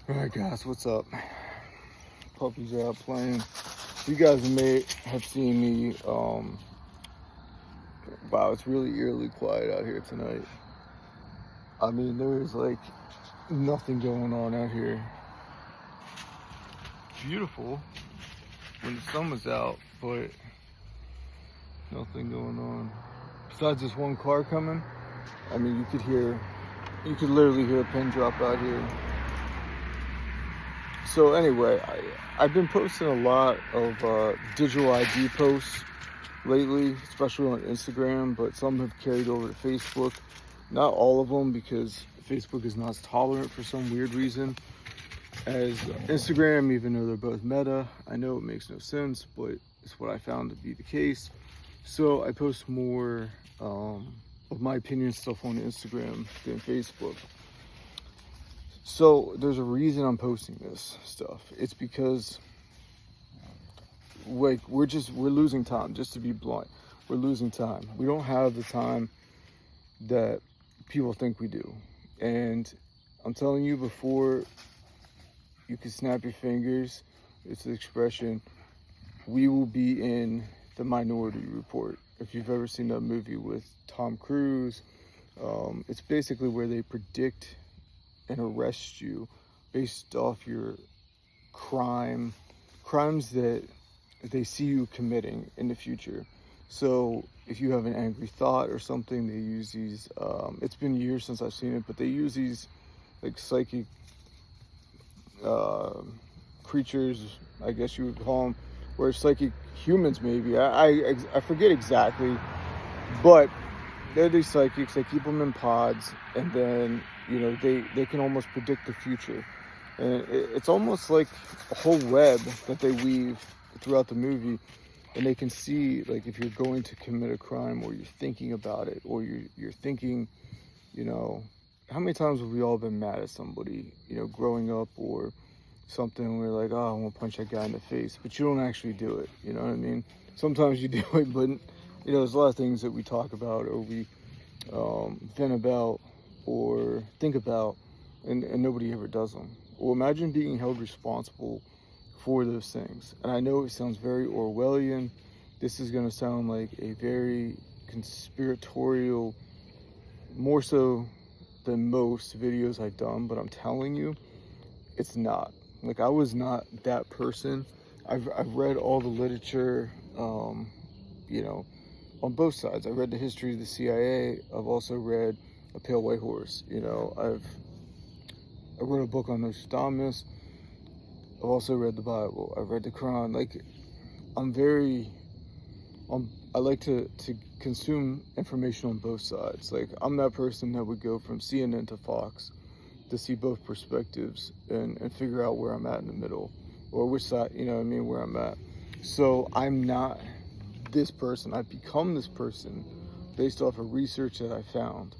Alright guys, what's up? Puppies are out playing. You guys may have seen me, wow, it's really eerily quiet out here tonight. I mean, there's like nothing going on out here. Beautiful when the sun was out, but nothing going on. Besides this one car coming, I mean, you could literally hear a pin drop out here. So anyway, I've been posting a lot of digital ID posts lately, especially on Instagram, but some have carried over to Facebook. Not all of them, because Facebook is not as tolerant for some weird reason as Instagram, even though they're both Meta. I know it makes no sense, but it's what I found to be the case. So I post more of my opinion stuff on Instagram than Facebook. So there's a reason I'm posting this stuff. It's because like we're losing time. Just to be blunt, we're losing time. We don't have the time that people think we do. And I'm telling you, before you can snap your fingers, it's the expression, we will be in the Minority Report. If you've ever seen that movie with Tom Cruise, it's basically where they predict and arrest you based off your crimes that they see you committing in the future. So if you have an angry thought or something, they use these, it's been years since I've seen it, but they use these like psychic creatures, I guess you would call them, or psychic humans maybe. I forget exactly, but they're these psychics. They keep them in pods, and then they can almost predict the future. And it's almost like a whole web that they weave throughout the movie, and they can see like if you're going to commit a crime, or you're thinking about it, or you're thinking, how many times have we all been mad at somebody, growing up or something, and we're like, oh, I want to punch that guy in the face, but you don't actually do it. You know what I mean? Sometimes you do it, but there's a lot of things that we talk about, or we vent about, or think about, and nobody ever does them. Well, imagine being held responsible for those things. And I know it sounds very Orwellian. This is going to sound like a very conspiratorial, more so than most videos I've done, but I'm telling you, it's not. Like, I was not that person. I've read all the literature, on both sides. I read the history of the CIA. I've also read A Pale White Horse. I wrote a book on Nostradamus. I've also read the Bible. I've read the Quran. Like, I like to consume information on both sides. Like, I'm that person that would go from CNN to Fox to see both perspectives and figure out where I'm at in the middle, or which side, where I'm at. So I'm not this person. I've become this person based off of research that I found.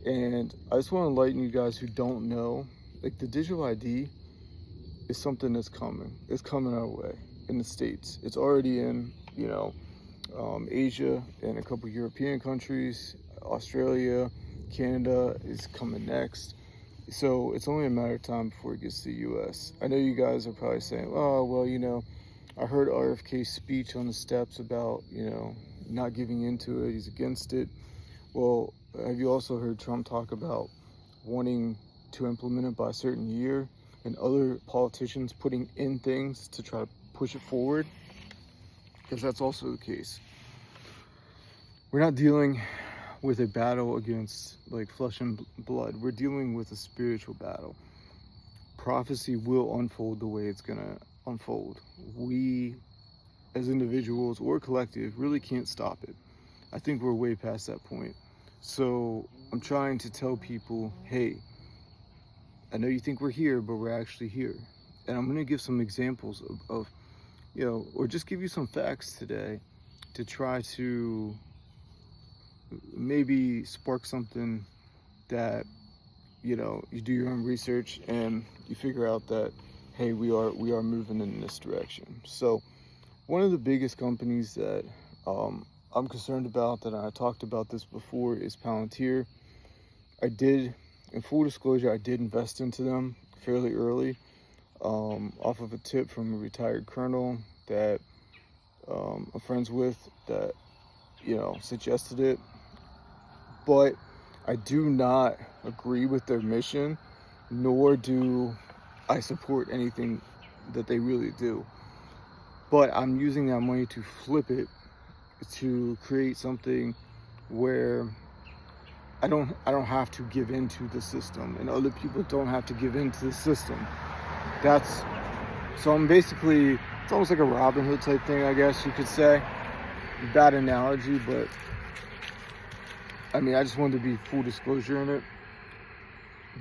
And I just want to enlighten you guys who don't know, like, the digital ID is something that's coming. It's coming our way in the States. It's already in, Asia and a couple European countries. Australia, Canada is coming next. So it's only a matter of time before it gets to the US. I know you guys are probably saying, oh, well, I heard RFK's speech on the steps about, not giving into it. He's against it. Well, have you also heard Trump talk about wanting to implement it by a certain year, and other politicians putting in things to try to push it forward? Because that's also the case. We're not dealing with a battle against like flesh and blood. We're dealing with a spiritual battle. Prophecy will unfold the way it's gonna unfold. We, as individuals or collective, really can't stop it. I think we're way past that point. So I'm trying to tell people, hey, I know you think we're here, but we're actually here. And I'm gonna give some examples of or just give you some facts today to try to maybe spark something that, you do your own research and you figure out that, hey, we are moving in this direction. So one of the biggest companies that I'm concerned about, that I talked about this before, is Palantir. In full disclosure, I did invest into them fairly early, off of a tip from a retired colonel that I'm friends with that, suggested it. But I do not agree with their mission, nor do I support anything that they really do. But I'm using that money to flip it to create something where I don't have to give into the system, and other people don't have to give into the system. So I'm basically, it's almost like a Robin Hood type thing, I guess you could say. Bad analogy, but I mean, I just wanted to be full disclosure in it.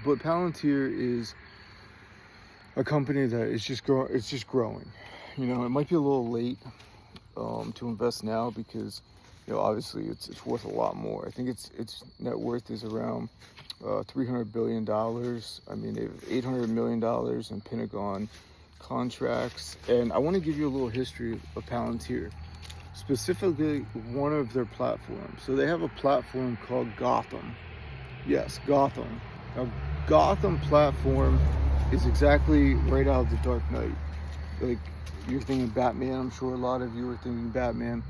But Palantir is a company that is just growing. It might be a little late to invest now because obviously it's worth a lot more. I think its net worth is around $300 billion. I mean, they have $800 million in Pentagon contracts. And I want to give you a little history of Palantir, specifically one of their platforms. So they have a platform called Gotham. Yes, Gotham. Now, Gotham platform is exactly right out of The Dark Knight. Like, you're thinking Batman. I'm sure a lot of you are thinking Batman.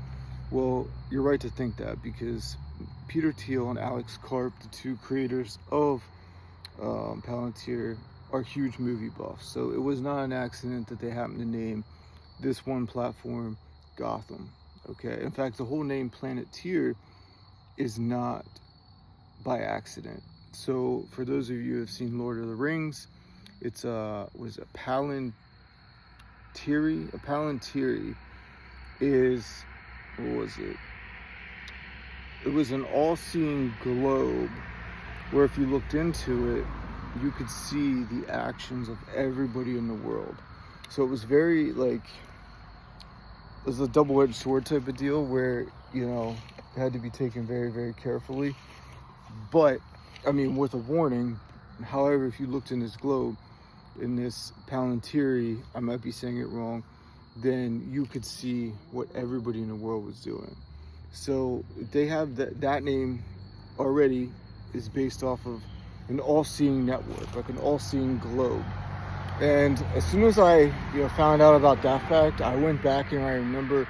Well, you're right to think that, because Peter Thiel and Alex Karp, the two creators of Palantir, are huge movie buffs. So it was not an accident that they happened to name this one platform Gotham. Okay. In fact, the whole name Planeteer is not by accident. So for those of you who have seen Lord of the Rings, it's a Palantiri. A Palantiri is, what was it? It was an all-seeing globe where if you looked into it, you could see the actions of everybody in the world. So it was very it was a double-edged sword type of deal where, it had to be taken very, very carefully. But, I mean, with a warning. However, if you looked in this globe, in this Palantiri, I might be saying it wrong, then you could see what everybody in the world was doing. So they have that name already is based off of an all-seeing network, like an all-seeing globe. And as soon as I found out about that fact, I went back and I remember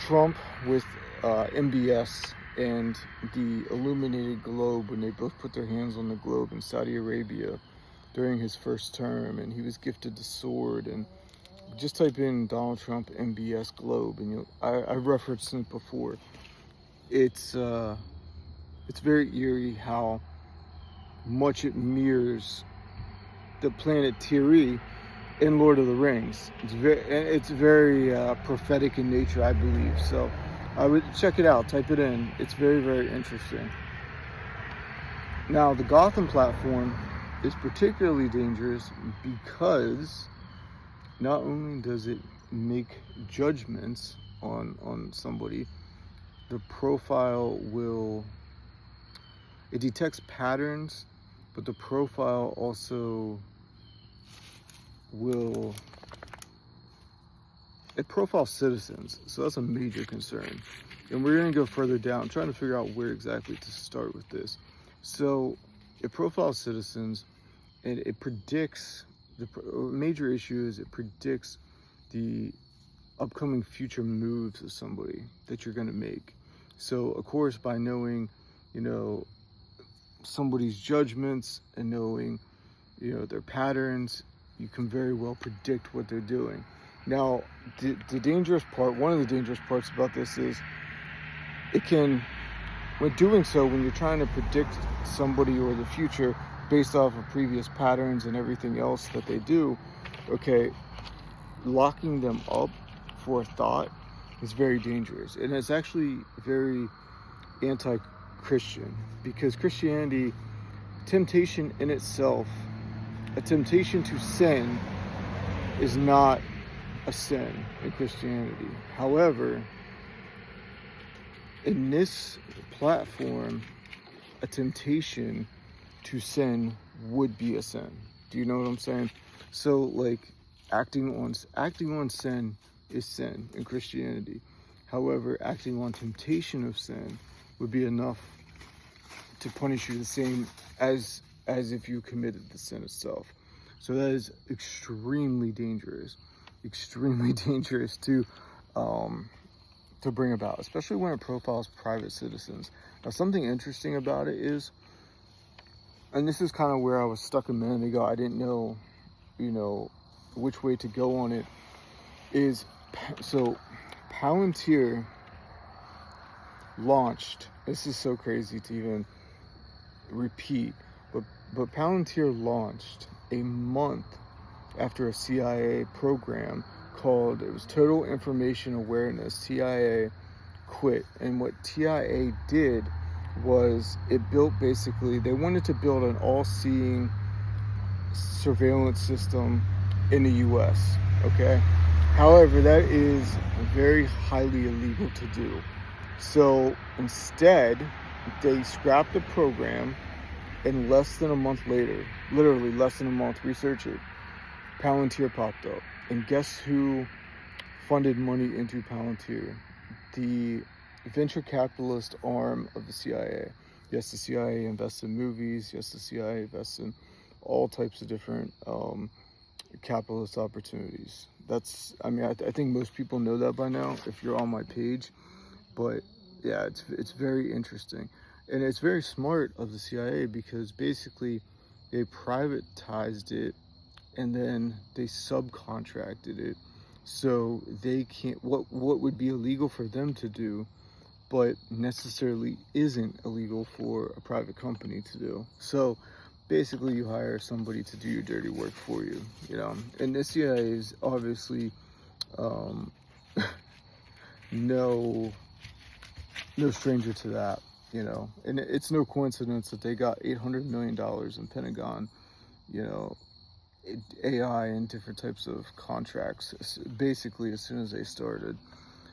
Trump with MBS and the illuminated globe, when they both put their hands on the globe in Saudi Arabia during his first term, and he was gifted the sword. And just type in Donald Trump MBS globe, and I referenced it before. It's very eerie how much it mirrors the planet Tiri in Lord of the Rings. It's very prophetic in nature, I believe. So I would check it out, type it in. It's very, very interesting. Now, the Gotham platform is particularly dangerous because not only does it make judgments on somebody, the profile it detects patterns, but the profile also it profiles citizens. So that's a major concern. And we're going to go further down, trying to figure out where exactly to start with this. So it profiles citizens, and it predicts, the major issue is it predicts the upcoming future moves of somebody that you're going to make. So of course, by knowing, somebody's judgments and knowing, their patterns, you can very well predict what they're doing. Now, the dangerous part, one of the dangerous parts about this is when doing so, when you're trying to predict somebody or the future based off of previous patterns and everything else that they do, okay, locking them up for a thought is very dangerous. And it's actually very anti-Christian, because Christianity, temptation in itself, a temptation to sin is not a sin in Christianity. However, in this platform, a temptation to sin would be a sin. Do you know what I'm saying? So acting on sin is sin in Christianity. However, acting on temptation of sin would be enough to punish you the same as as if you committed the sin itself. So that is extremely dangerous to bring about, especially when it profiles private citizens. Now, something interesting about it is, and this is kind of where I was stuck a minute ago, I didn't know, which way to go on it, is, so Palantir launched, this is so crazy to even repeat, but Palantir launched a month after a CIA program called, it was Total Information Awareness, TIA quit. And what TIA did was it built, basically, they wanted to build an all-seeing surveillance system in the US, okay? However, that is very highly illegal to do. So instead, they scrapped the program, and less than a month later, literally less than a month, research it, Palantir popped up. And guess who funded money into Palantir? The venture capitalist arm of the CIA. Yes, the CIA invests in movies. Yes, the CIA invests in all types of different capitalist opportunities. That's, I mean, I think most people know that by now if you're on my page. But yeah, it's very interesting. And it's very smart of the CIA, because basically they privatized it and then they subcontracted it, so they can't, what would be illegal for them to do but necessarily isn't illegal for a private company to do. So basically you hire somebody to do your dirty work for you, and the CIA is obviously no stranger to that, and it's no coincidence that they got $800 million in Pentagon, AI and different types of contracts, basically as soon as they started.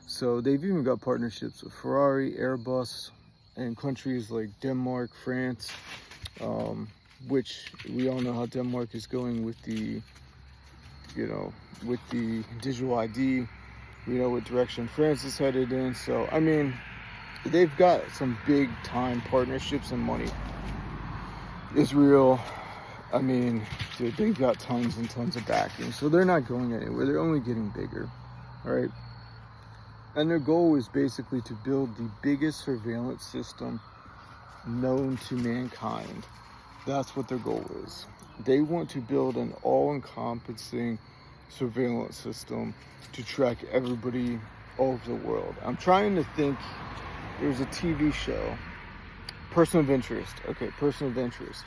So they've even got partnerships with Ferrari, Airbus, and countries like Denmark, France, which we all know how Denmark is going with the digital ID. We know what direction France is headed in. So, I mean, they've got some big time partnerships and money. Israel, I mean, dude, they've got tons and tons of backing. So they're not going anywhere. They're only getting bigger, all right? And their goal is basically to build the biggest surveillance system known to mankind. That's what their goal is. They want to build an all-encompassing surveillance system to track everybody all over the world. I'm trying to think, there's a TV show, Person of Interest. Okay, Person of Interest.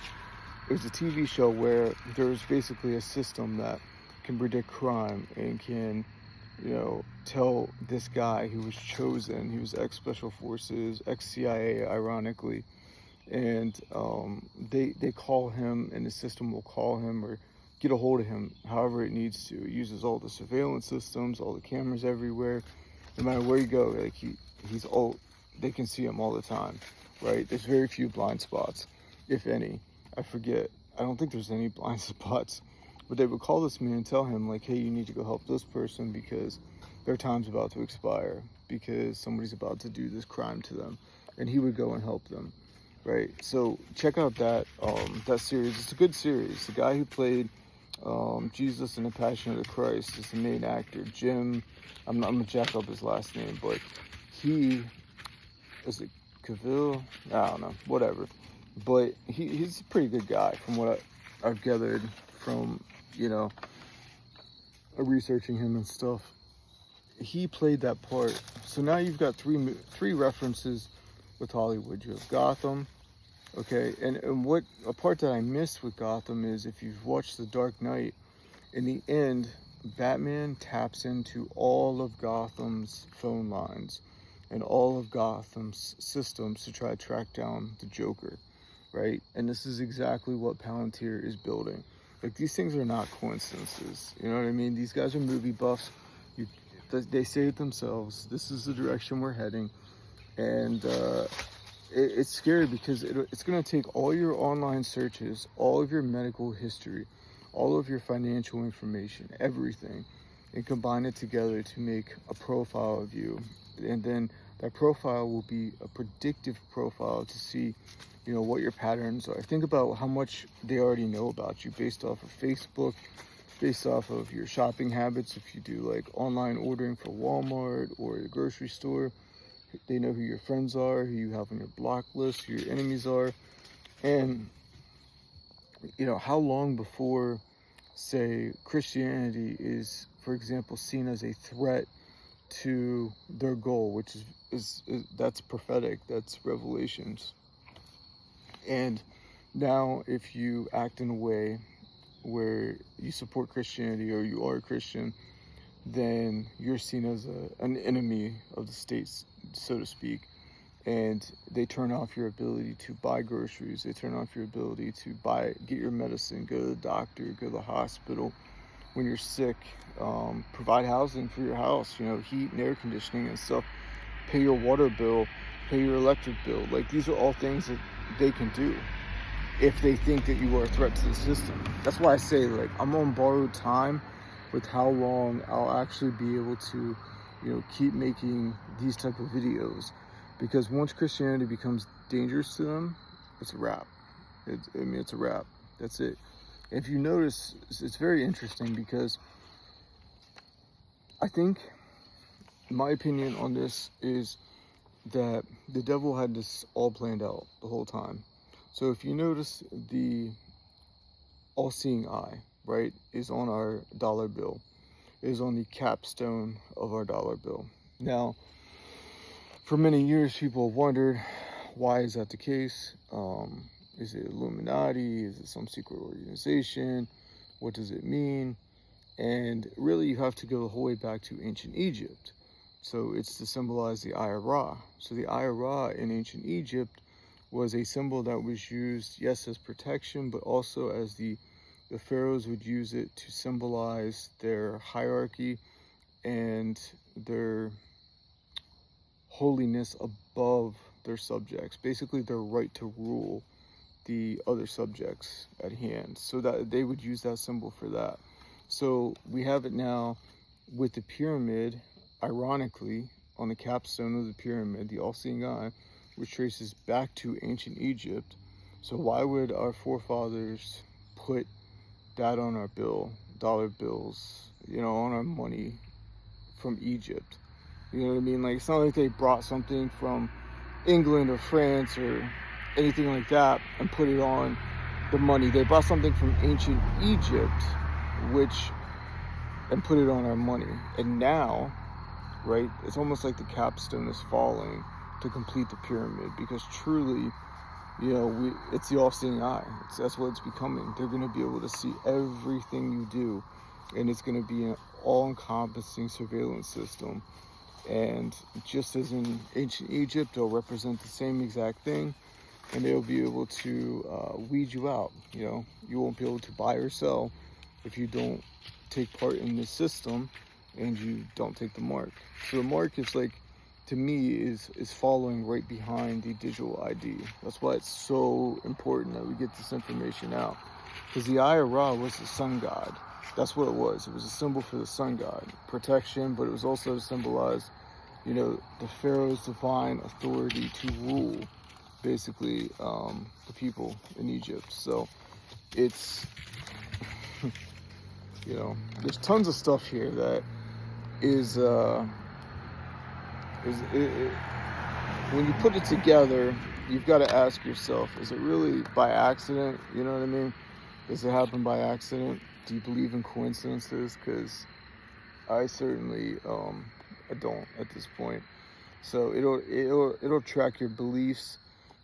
It was a TV show where there's basically a system that can predict crime and can, tell this guy who was chosen, he was ex-Special Forces, ex-CIA, ironically, and they call him, and the system will call him or get a hold of him however it needs to. It uses all the surveillance systems, all the cameras everywhere. No matter where you go, like he's all, they can see him all the time, right? There's very few blind spots, if any. I forget. I don't think there's any blind spots. But they would call this man and tell him, like, hey, you need to go help this person because their time's about to expire, because somebody's about to do this crime to them. And he would go and help them, right? So check out that series. It's a good series. The guy who played Jesus in The Passion of the Christ is the main actor, Jim. I'm going to jack up his last name, but is it Cavill? I don't know, whatever. But he's a pretty good guy from what I've gathered from, researching him and stuff. He played that part. So now you've got three references with Hollywood. You have Gotham, okay? And what a part that I missed with Gotham is, if you've watched The Dark Knight, in the end, Batman taps into all of Gotham's phone lines and all of Gotham's systems to try to track down the Joker, right? And this is exactly what Palantir is building. Like, these things are not coincidences. You know what I mean? These guys are movie buffs. They say it themselves. This is the direction we're heading. And it's scary because it's going to take all your online searches, all of your medical history, all of your financial information, everything, and combine it together to make a profile of you. And then that profile will be a predictive profile to see, what your patterns are. Think about how much they already know about you based off of Facebook, based off of your shopping habits. If you do like online ordering for Walmart or the grocery store, they know who your friends are, who you have on your block list, who your enemies are. And how long before, say, Christianity is, for example, seen as a threat to their goal, which is that's prophetic, that's revelations. And now if you act in a way where you support Christianity or you are a Christian, then you're seen as an enemy of the states, so to speak. And they turn off your ability to buy groceries. They turn off your ability to get your medicine, go to the doctor, go to the hospital when you're sick, provide housing for your house, heat and air conditioning and stuff, pay your water bill, pay your electric bill. Like, these are all things that they can do if they think that you are a threat to the system. That's why I say, like, I'm on borrowed time with how long I'll actually be able to, keep making these type of videos. Because once Christianity becomes dangerous to them, it's a wrap. It's a wrap. That's it. If you notice, it's very interesting because I think my opinion on this is that the devil had this all planned out the whole time. So if you notice, the all-seeing eye, right, is on our dollar bill, is on the capstone of our dollar bill. Now, for many years, people have wondered, why is that the case? Is it Illuminati? Is it some secret organization? What does it mean? And really, you have to go the whole way back to ancient Egypt. So it's to symbolize the Eye of Ra. So the Eye of Ra in ancient Egypt was a symbol that was used, yes, as protection, but also as the pharaohs would use it to symbolize their hierarchy and their holiness above their subjects. Basically, their right to rule the other subjects at hand. So that they would use that symbol for that. So we have it now with the pyramid, ironically, on the capstone of the pyramid, the all-seeing eye, which traces back to ancient Egypt. So why would our forefathers put that on our dollar bills, on our money from Egypt? You know what I mean? Like, it's not like they brought something from England or France or anything like that and put it on the money. They brought something from ancient Egypt, and put it on our money. And now, right, it's almost like the capstone is falling to complete the pyramid, because truly, it's the all-seeing eye. That's what it's becoming. They're going to be able to see everything you do, and it's going to be an all-encompassing surveillance system. And just as in ancient Egypt, they'll represent the same exact thing, and they'll be able to weed you out. You won't be able to buy or sell if you don't take part in this system and you don't take the mark. So the mark is, like, to me, is following right behind the digital ID. That's why it's so important that we get this information out. Because the Eye of Ra was the sun god. That's what it was. It was a symbol for the sun god, protection, but it was also to symbolize, the pharaoh's divine authority to rule, basically, the people in Egypt. So it's, there's tons of stuff here that is when you put it together, you've got to ask yourself, is it really by accident? You know what I mean? Does it happen by accident? Do you believe in coincidences? Because I certainly I don't at this point. So it'll track your beliefs.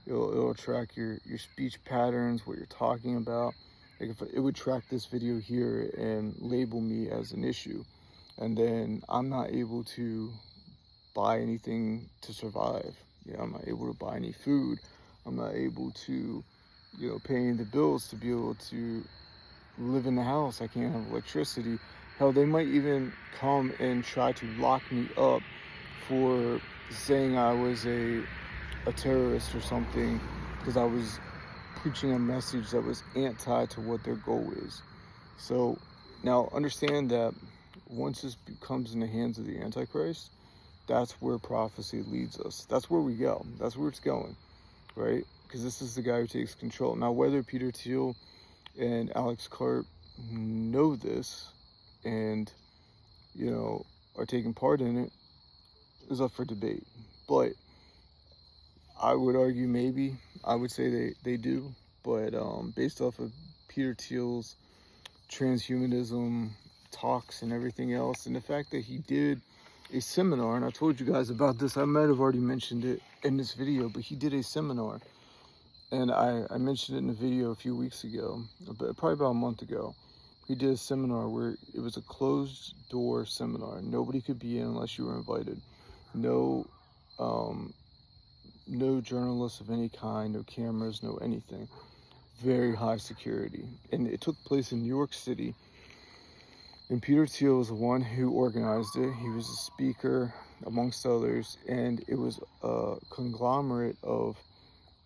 It'll track your speech patterns, what you're talking about. Like, if it would track this video here and label me as an issue, and then I'm not able to buy anything to survive. I'm not able to buy any food. I'm not able to, pay any of the bills to be able to live in the house. I can't have electricity. Hell, they might even come and try to lock me up for saying I was a terrorist or something, because I was preaching a message that was anti to what their goal is. So now understand that once this comes in the hands of the Antichrist, that's where prophecy leads us. That's where we go. That's where it's going, right? Because this is the guy who takes control. Now, whether Peter Thiel and Alex Karp know this and, are taking part in it is up for debate. But I would argue maybe. I would say they do. But based off of Peter Thiel's transhumanism talks and everything else, and the fact that he did a seminar, and I told you guys about this, I might have already mentioned it in this video, but he did a seminar, and I mentioned it in a video a few weeks ago, probably about a month ago. He did a seminar where it was a closed door seminar. Nobody could be in unless you were invited. No journalists of any kind, no cameras, no anything. Very high security. And it took place in New York City. And Peter Thiel was the one who organized it. He was a speaker, amongst others. And it was a conglomerate of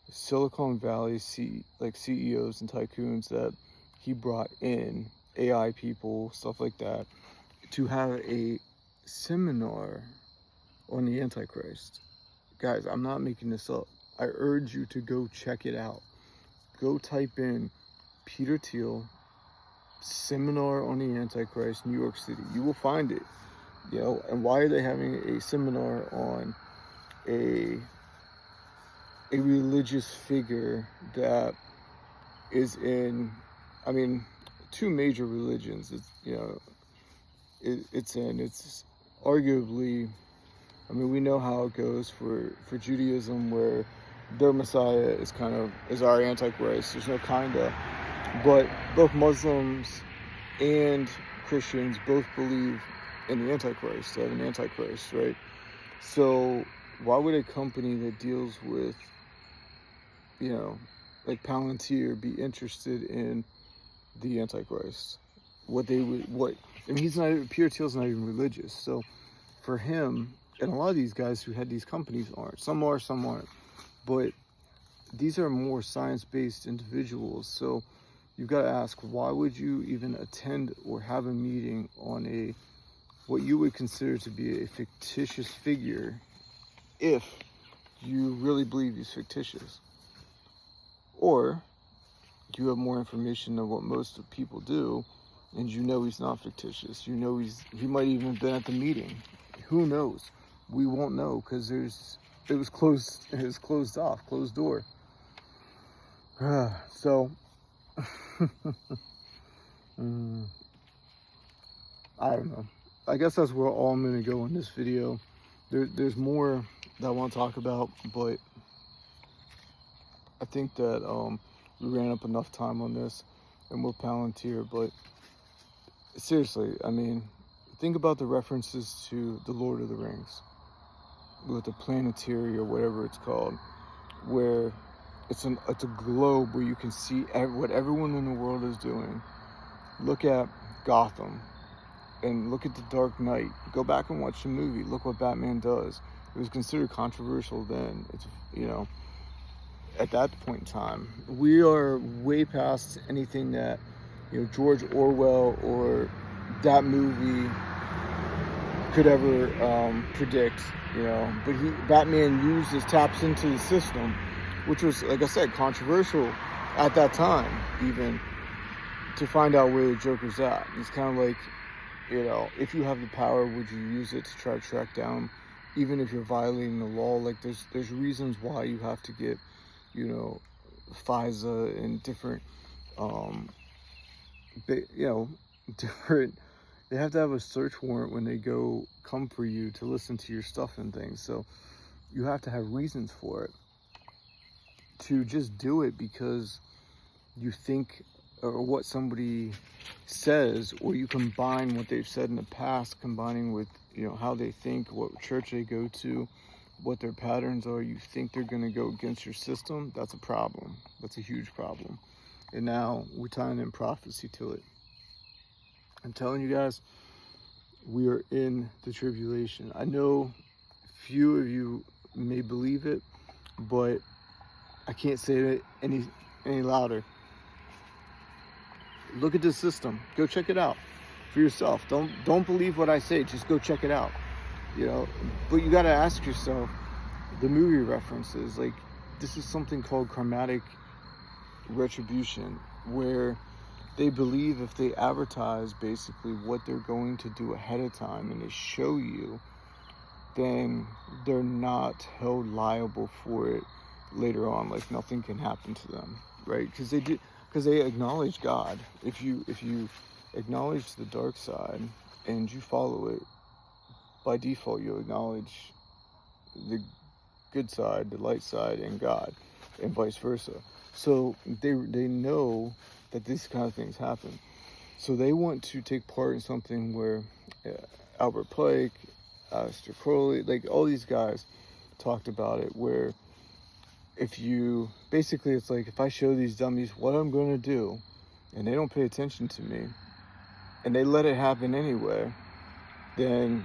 Silicon Valley CEOs and tycoons that he brought in, AI people, stuff like that, to have a seminar on the Antichrist. Guys, I'm not making this up. I urge you to go check it out. Go type in Peter Thiel seminar on the Antichrist, New York City. You will find it. And why are they having a seminar on a religious figure that is in, two major religions? It's arguably, we know how it goes for Judaism, where their Messiah is our Antichrist. There's no kinda. But both Muslims and Christians both believe in the Antichrist. They have an Antichrist, right? So why would a company that deals with, like Palantir, be interested in the Antichrist? Peter Thiel's not even religious. So for him, and a lot of these guys who had these companies aren't. Some are, some aren't. But these are more science-based individuals. So you've got to ask, why would you even attend or have a meeting on what you would consider to be a fictitious figure if you really believe he's fictitious? Or you have more information than what most of people do, and he's not fictitious. He might even have been at the meeting. Who knows? We won't know, because it was closed off, closed door. So I don't know. I guess that's where all I'm going to go in this video. There's more that I want to talk about, but I think that we ran up enough time on this, and we're Palantir. But seriously, think about the references to the Lord of the Rings with the planetary or whatever it's called, where it's a globe where you can see what everyone in the world is doing. Look at Gotham and look at The Dark Knight. Go back and watch the movie. Look what Batman does. It was considered controversial then. It's, at that point in time. We are way past anything that, George Orwell or that movie could ever predict, But Batman taps into the system, which was, like I said, controversial at that time, even, to find out where the Joker's at. It's kind of like, if you have the power, would you use it to try to track down, even if you're violating the law? Like, there's reasons why you have to get, FISA and different, different. They have to have a search warrant when they come for you to listen to your stuff and things. So you have to have reasons for it. To just do it because you think, or what somebody says, or you combine what they've said in the past, combining with, how they think, what church they go to, what their patterns are, you think they're going to go against your system, that's a problem. That's a huge problem. And now we're tying in prophecy to it. I'm telling you guys, we are in the tribulation. I know few of you may believe it, but I can't say it any louder. Look at this system. Go check it out for yourself. Don't believe what I say. Just go check it out. you know. But you got to ask yourself, the movie references, like, this is something called karmatic retribution, where they believe if they advertise basically what they're going to do ahead of time and they show you, then they're not held liable for it later on. Like, nothing can happen to them, right? Because they acknowledge God. If you acknowledge the dark side and you follow it, by default you'll acknowledge the good side, the light side, and God, and vice versa. So they know that these kind of things happen. So they want to take part in something where Albert Pike, Aleister Crowley, like all these guys talked about it, where if you basically, it's like, if I show these dummies what I'm going to do and they don't pay attention to me and they let it happen anyway, then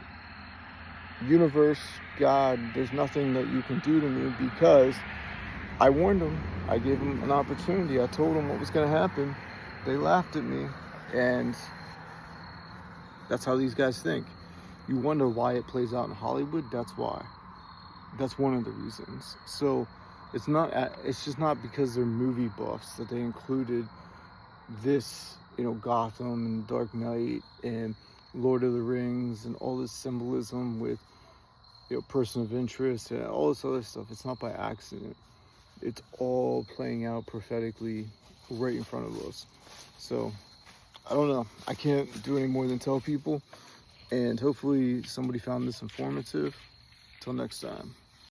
universe, God, there's nothing that you can do to me, because I warned them. I gave them an opportunity. I told them what was going to happen. They laughed at me, and that's how these guys think. You wonder why it plays out in Hollywood? That's why. That's one of the reasons. So it's just not because they're movie buffs that they included this, Gotham and Dark Knight and Lord of the Rings and all this symbolism with, person of interest and all this other stuff. It's not by accident. It's all playing out prophetically right in front of us. So I don't know. I can't do any more than tell people. And hopefully somebody found this informative. Till next time.